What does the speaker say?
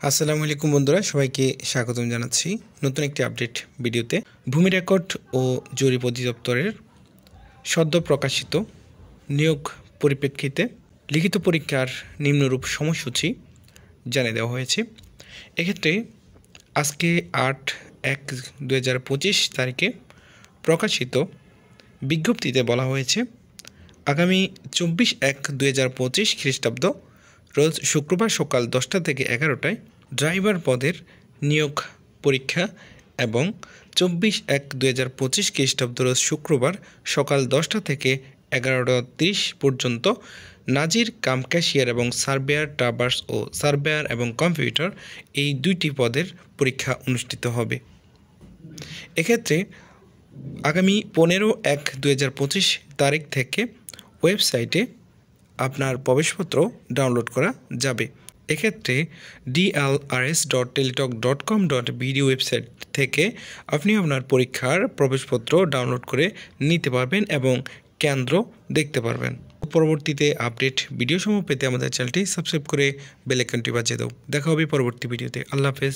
আসসালামু আলাইকুম বন্ধুরা, সবাইকে স্বাগতম জানাচ্ছি নতুন একটি আপডেট ভিডিওতে। ভূমি রেকর্ড ও জরিপ অধিদপ্তরের সদ্য প্রকাশিত নিয়োগ পরিপ্রেক্ষিতে লিখিত পরীক্ষার নিম্নরূপ সময়সূচি জানিয়ে দেওয়া হয়েছে। এক্ষেত্রে আজকে 8/1/2025 তারিখে প্রকাশিত বিজ্ঞপ্তিতে বলা হয়েছে আগামী 24/1/2025 খ্রিস্টাব্দ রোজ শুক্রবার সকাল 10টা থেকে 11টায় ড্রাইভার পদের নিয়োগ পরীক্ষা এবং 24/1/2025 খ্রিস্টাব্দ রোজ শুক্রবার সকাল 10টা থেকে 11:30 পর্যন্ত নাজির কাম ক্যাশিয়ার এবং সার্ভেয়ার ট্রাভার্স ও সার্ভেয়ার এবং কম্পিউটার এই দুইটি পদের পরীক্ষা অনুষ্ঠিত হবে। এক্ষেত্রে আগামী 15/1/2025 তারিখ থেকে ওয়েবসাইটে আপনার প্রবেশপত্র ডাউনলোড করা যাবে। এক্ষেত্রে dlrs.teletalk.com.bd ওয়েবসাইট থেকে আপনি আপনার পরীক্ষার প্রবেশপত্র ডাউনলোড করে নিতে পারবেন এবং কেন্দ্র দেখতে পারবেন। পরবর্তীতে আপডেট ভিডিও সমূহ পেতে আমাদের চ্যানেলটি সাবস্ক্রাইব করে বেল আইকনটি বাজিয়ে দাও। দেখা হবে পরবর্তী ভিডিওতে। আল্লাহ হাফেজ।